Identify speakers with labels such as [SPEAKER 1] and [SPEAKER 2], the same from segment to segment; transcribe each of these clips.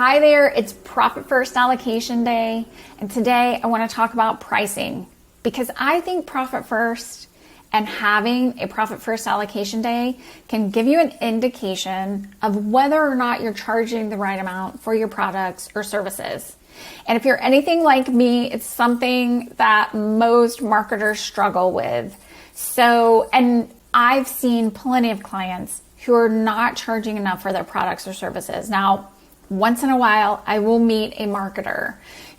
[SPEAKER 1] Hi there, it's Profit First Allocation Day, and today I want to talk about pricing because I think Profit First and having a Profit First Allocation Day can give you an indication of whether or not you're charging the right amount for your products or services. And if you're anything like me, it's something that most marketers struggle with. And I've seen plenty of clients who are not charging enough for their products or services. Now, once in a while, I will meet a marketer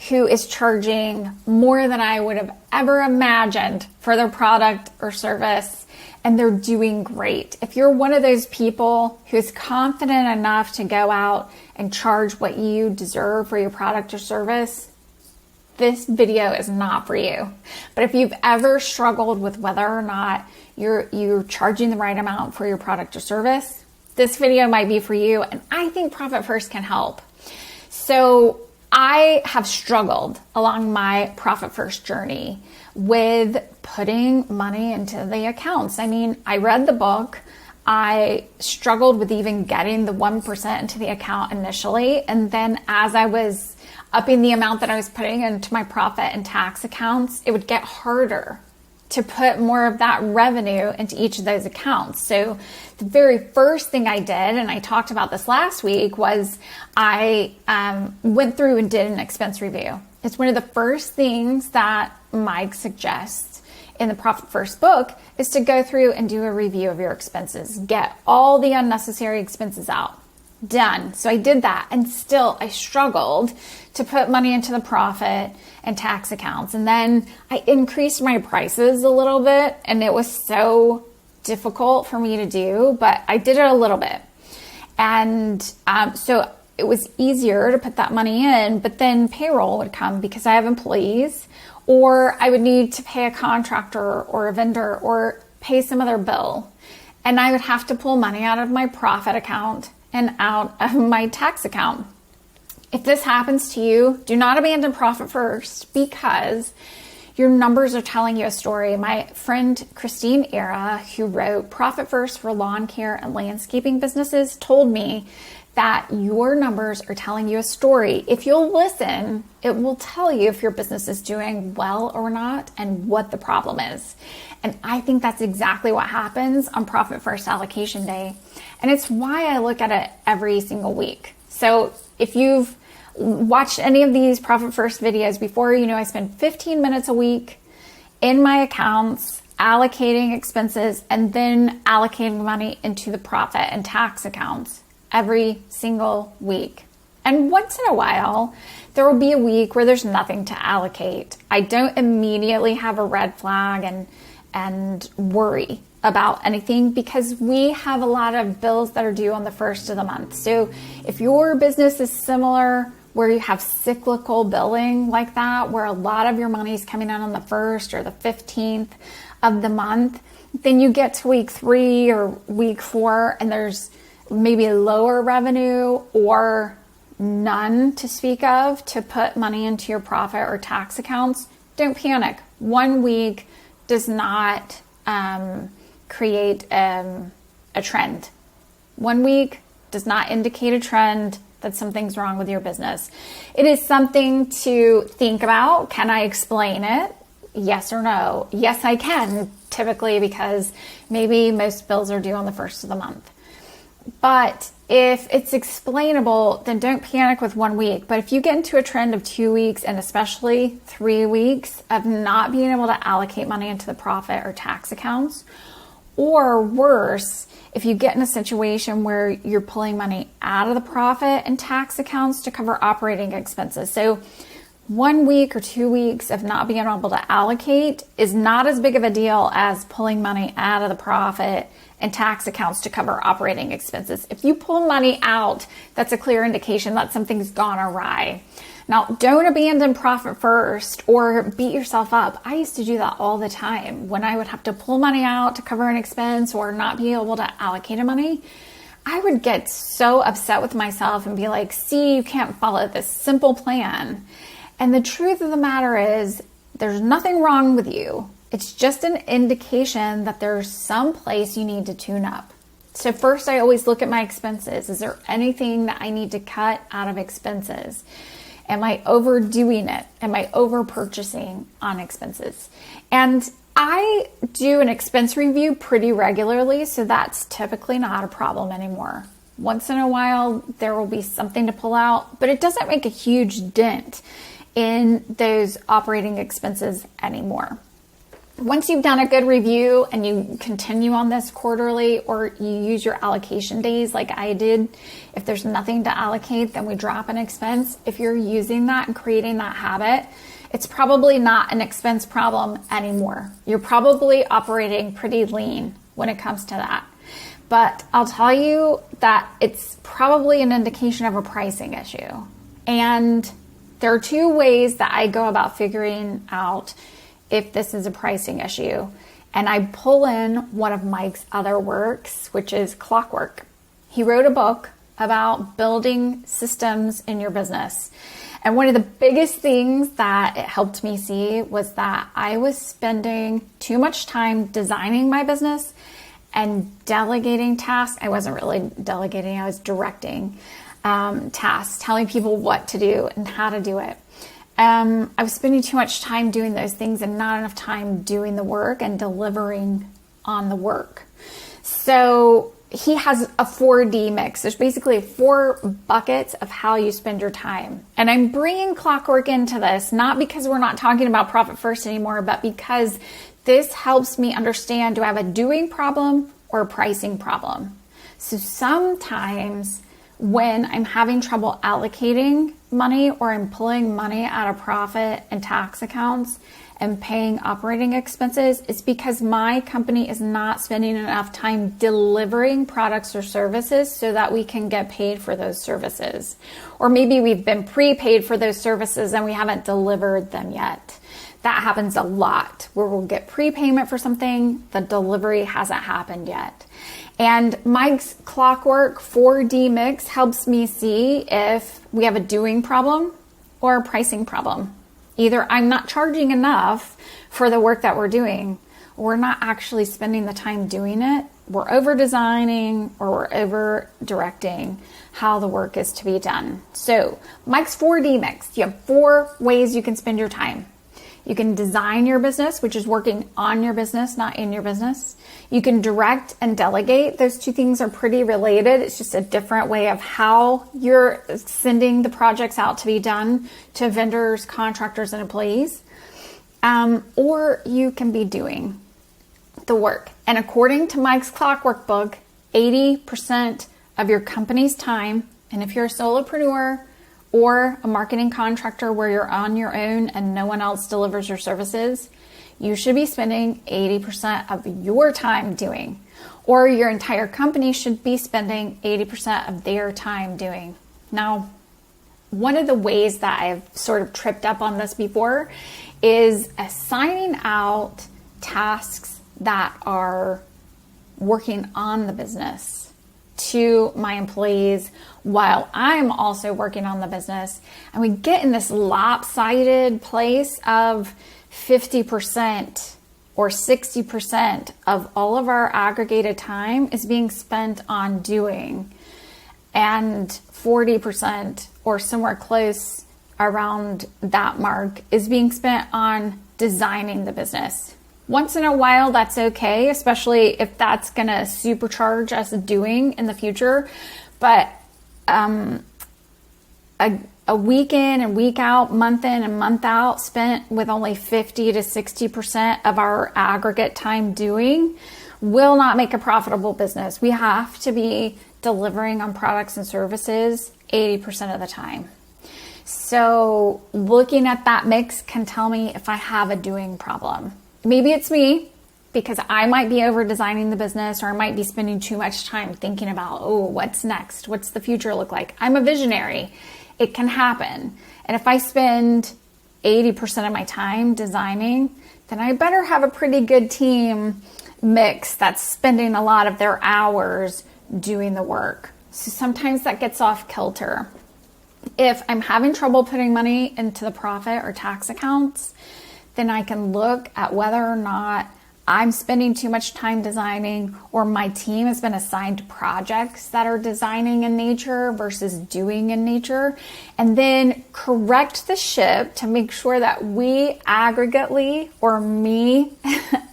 [SPEAKER 1] who is charging more than I would have ever imagined for their product or service, and they're doing great. If you're one of those people who's confident enough to go out and charge what you deserve for your product or service, this video is not for you. But if you've ever struggled with whether or not you're charging the right amount for your product or service, this video might be for you, and I think Profit First can help. So I have struggled along my Profit First journey with putting money into the accounts. I mean, I read the book. I struggled with even getting the 1% into the account initially. And then as I was upping the amount that I was putting into my profit and tax accounts, it would get harder to put more of that revenue into each of those accounts. So the very first thing I did, and I talked about this last week, was I went through and did an expense review. It's one of the first things that Mike suggests in the Profit First book is to go through and do a review of your expenses. Get all the unnecessary expenses out. Done. So I did that, and still I struggled to put money into the profit and tax accounts. And then I increased my prices a little bit, and it was so difficult for me to do, but I did it a little bit. And so it was easier to put that money in, but then payroll would come because I have employees, or I would need to pay a contractor or a vendor or pay some other bill. And I would have to pull money out of my profit account and out of my tax account. If this happens to you, do not abandon Profit First because your numbers are telling you a story. My friend Christeen Era, who wrote Profit First for Lawn Care and Landscaping Businesses, told me that your numbers are telling you a story. If you'll listen, it will tell you if your business is doing well or not and what the problem is. And I think that's exactly what happens on Profit First Allocation Day. And it's why I look at it every single week. So if you've watched any of these Profit First videos before, you know I spend 15 minutes a week in my accounts allocating expenses and then allocating money into the profit and tax accounts every single week. And once in a while, there will be a week where there's nothing to allocate. I don't immediately have a red flag and worry about anything because we have a lot of bills that are due on the first of the month. So if your business is similar, where you have cyclical billing like that, where a lot of your money is coming out on the 1st or the 15th of the month, then you get to week 3 or week 4 and there's maybe lower revenue or none to speak of to put money into your profit or tax accounts. Don't panic. 1 week does not create a trend. 1 week does not indicate a trend that something's wrong with your business. It is something to think about. Can I explain it? Yes or no? Yes, I can, typically, because maybe most bills are due on the 1st of the month. But if it's explainable, then don't panic with 1 week. But if you get into a trend of 2 weeks and especially 3 weeks of not being able to allocate money into the profit or tax accounts, or worse, if you get in a situation where you're pulling money out of the profit and tax accounts to cover operating expenses. So 1 week or 2 weeks of not being able to allocate is not as big of a deal as pulling money out of the profit and tax accounts to cover operating expenses. If you pull money out, that's a clear indication that something's gone awry. Now, don't abandon Profit First or beat yourself up. I used to do that all the time. When I would have to pull money out to cover an expense or not be able to allocate money, I would get so upset with myself and be like, see, you can't follow this simple plan. And the truth of the matter is, there's nothing wrong with you. It's just an indication that there's some place you need to tune up. So first, I always look at my expenses. Is there anything that I need to cut out of expenses? Am I overdoing it? Am I over purchasing on expenses? And I do an expense review pretty regularly, so that's typically not a problem anymore. Once in a while, there will be something to pull out, but it doesn't make a huge dent in those operating expenses anymore. Once you've done a good review and you continue on this quarterly, or you use your allocation days like I did, if there's nothing to allocate, then we drop an expense. If you're using that and creating that habit, it's probably not an expense problem anymore. You're probably operating pretty lean when it comes to that. But I'll tell you that it's probably an indication of a pricing issue. And there are two ways that I go about figuring out if this is a pricing issue. And I pull in one of Mike's other works, which is Clockwork. He wrote a book about building systems in your business. And one of the biggest things that it helped me see was that I was spending too much time designing my business and delegating tasks. I wasn't really delegating, I was directing tasks, telling people what to do and how to do it. I was spending too much time doing those things and not enough time doing the work and delivering on the work. So he has a 4D mix. There's basically 4 buckets of how you spend your time. And I'm bringing Clockwork into this, not because we're not talking about profit first anymore, but because this helps me understand, do I have a doing problem or a pricing problem? So sometimes when I'm having trouble allocating money, or I'm pulling money out of profit and tax accounts and paying operating expenses, it's because my company is not spending enough time delivering products or services so that we can get paid for those services. Or maybe we've been prepaid for those services and we haven't delivered them yet. That happens a lot, where we'll get prepayment for something, the delivery hasn't happened yet. And Mike's Clockwork 4D mix helps me see if we have a doing problem or a pricing problem. Either I'm not charging enough for the work that we're doing, or we're not actually spending the time doing it. We're over designing, or we're over directing how the work is to be done. So Mike's 4D mix, you have 4 ways you can spend your time. You can design your business, which is working on your business, not in your business. You can direct and delegate. Those two things are pretty related. It's just a different way of how you're sending the projects out to be done to vendors, contractors, and employees. Or you can be doing the work. And according to Mike's Clockwork book, 80% of your company's time, and if you're a solopreneur or a marketing contractor where you're on your own and no one else delivers your services, you should be spending 80% of your time doing, or your entire company should be spending 80% of their time doing. Now, one of the ways that I've sort of tripped up on this before is assigning out tasks that are working on the business to my employees while I'm also working on the business. And we get in this lopsided place of 50% or 60% of all of our aggregated time is being spent on doing, and 40% or somewhere close around that mark is being spent on designing the business. Once in a while, that's okay, especially if that's going to supercharge us doing in the future. But a week in and week out, month in and month out, spent with only 50 to 60% of our aggregate time doing will not make a profitable business. We have to be delivering on products and services 80% of the time. So looking at that mix can tell me if I have a doing problem. Maybe it's me, because I might be over designing the business, or I might be spending too much time thinking about, oh, what's next? What's the future look like? I'm a visionary. It can happen. And if I spend 80% of my time designing, then I better have a pretty good team mix that's spending a lot of their hours doing the work. So sometimes that gets off kilter. If I'm having trouble putting money into the profit or tax accounts, then I can look at whether or not I'm spending too much time designing, or my team has been assigned projects that are designing in nature versus doing in nature, and then correct the ship to make sure that we aggregately, or me,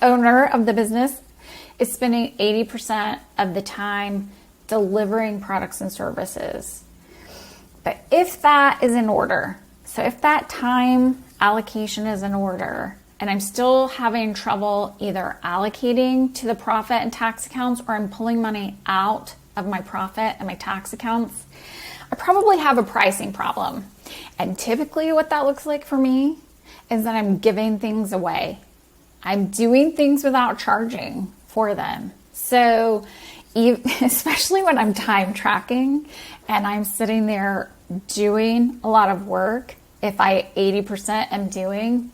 [SPEAKER 1] owner of the business, is spending 80% of the time delivering products and services. But if that is in order, so if that time allocation is in order, and I'm still having trouble either allocating to the profit and tax accounts, or I'm pulling money out of my profit and my tax accounts, I probably have a pricing problem. And typically what that looks like for me is that I'm giving things away. I'm doing things without charging for them. So especially when I'm time tracking and I'm sitting there doing a lot of work, if I 80% am doing,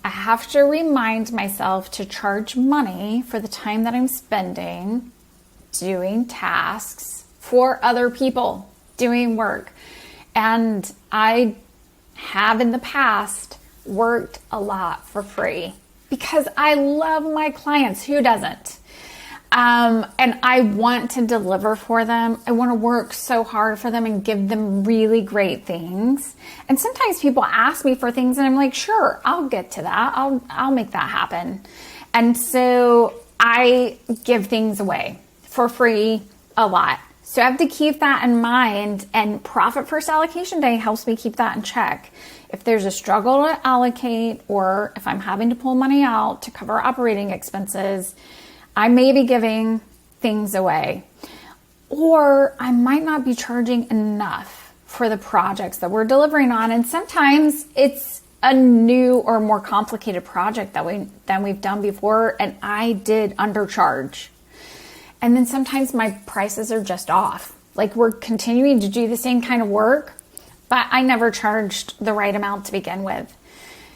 [SPEAKER 1] I have to remind myself to charge money for the time that I'm spending doing tasks for other people, doing work. And I have in the past worked a lot for free because I love my clients. Who doesn't? And I want to deliver for them. I want to work so hard for them and give them really great things. And sometimes people ask me for things and I'm like, sure, I'll get to that. I'll make that happen. And so I give things away for free a lot. So I have to keep that in mind, and Profit First Allocation Day helps me keep that in check. If there's a struggle to allocate, or if I'm having to pull money out to cover operating expenses, I may be giving things away, or I might not be charging enough for the projects that we're delivering on. And sometimes it's a new or more complicated project than we've done before, and I did undercharge. And then sometimes my prices are just off. Like, we're continuing to do the same kind of work, but I never charged the right amount to begin with.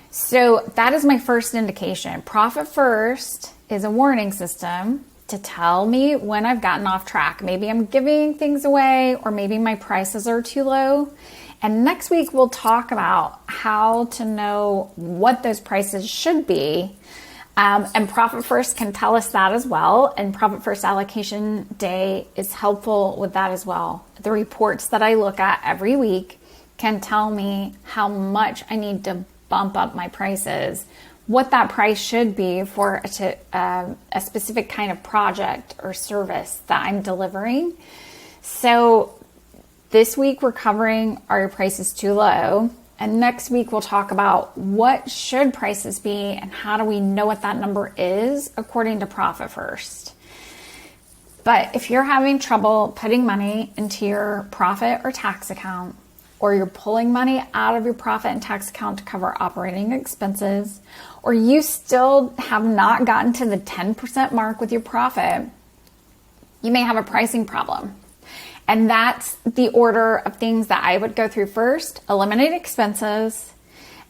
[SPEAKER 1] So that is my first indication. Profit First is a warning system to tell me when I've gotten off track. Maybe I'm giving things away, or maybe my prices are too low. And next week we'll talk about how to know what those prices should be. And Profit First can tell us that as well. And Profit First Allocation Day is helpful with that as well. The reports that I look at every week can tell me how much I need to bump up my prices, what that price should be for a specific kind of project or service that I'm delivering. So this week we're covering, are your prices too low? And next week we'll talk about what should prices be and how do we know what that number is according to Profit First. But if you're having trouble putting money into your profit or tax account, or you're pulling money out of your profit and tax account to cover operating expenses, or you still have not gotten to the 10% mark with your profit, you may have a pricing problem. And that's the order of things that I would go through first. Eliminate expenses,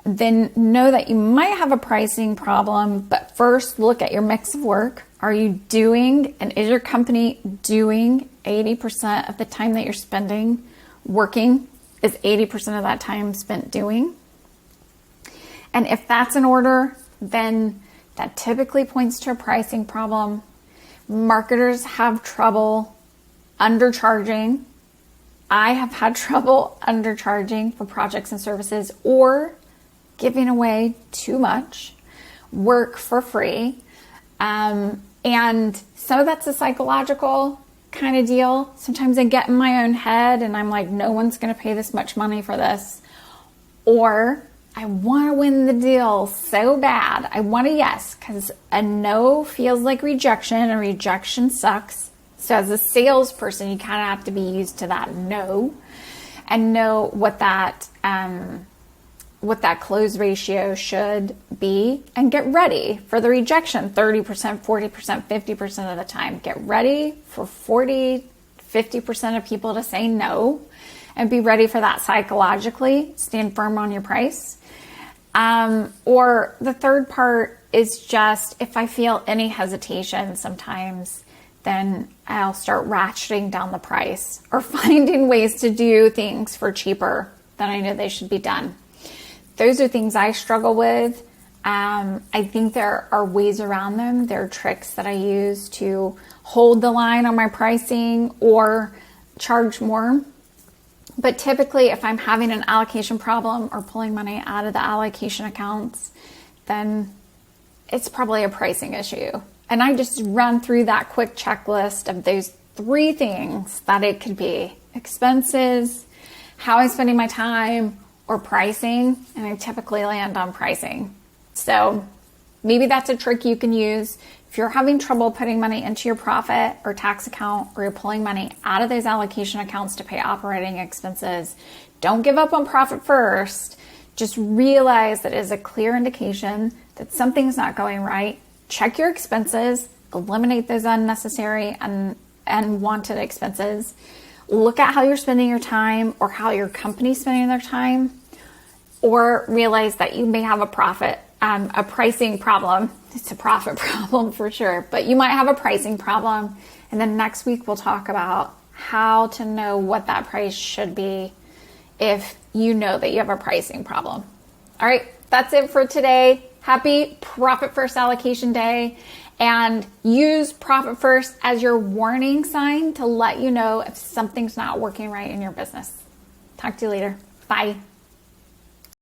[SPEAKER 1] then know that you might have a pricing problem, but first look at your mix of work. Are you doing, and is your company doing 80% of the time that you're spending working? Is 80% of that time spent doing? And if that's in order, then that typically points to a pricing problem. Marketers have trouble undercharging. I have had trouble undercharging for projects and services, or giving away too much work for free. And so that's a psychological kind of deal. Sometimes I get in my own head and I'm like, no one's going to pay this much money for this. Or I want to win the deal so bad. I want a yes, because a no feels like rejection, and rejection sucks. So as a salesperson, you kind of have to be used to that no, and know what that close ratio should be, and get ready for the rejection 30%, 40%, 50% of the time. Get ready for 40, 50% of people to say no, and be ready for that psychologically. Stand firm on your price. Or the third part is just, if I feel any hesitation sometimes, then I'll start ratcheting down the price, or finding ways to do things for cheaper than I know they should be done. Those are things I struggle with. I think there are ways around them. There are tricks that I use to hold the line on my pricing or charge more. But typically, if I'm having an allocation problem or pulling money out of the allocation accounts, then it's probably a pricing issue. And I just run through that quick checklist of those 3 things that it could be: expenses, how I'm spending my time, or pricing. And I typically land on pricing. So maybe that's a trick you can use. If you're having trouble putting money into your profit or tax account, or you're pulling money out of those allocation accounts to pay operating expenses, don't give up on profit first. Just realize that it is a clear indication that something's not going right. Check your expenses, eliminate those unnecessary and unwanted expenses. Look at how you're spending your time or how your company's spending their time, or realize that you may have a pricing problem. It's a profit problem for sure, but you might have a pricing problem. And then next week we'll talk about how to know what that price should be if you know that you have a pricing problem. All right, that's it for today. Happy Profit First Allocation Day, and use Profit First as your warning sign to let you know if something's not working right in your business. Talk to you later. Bye.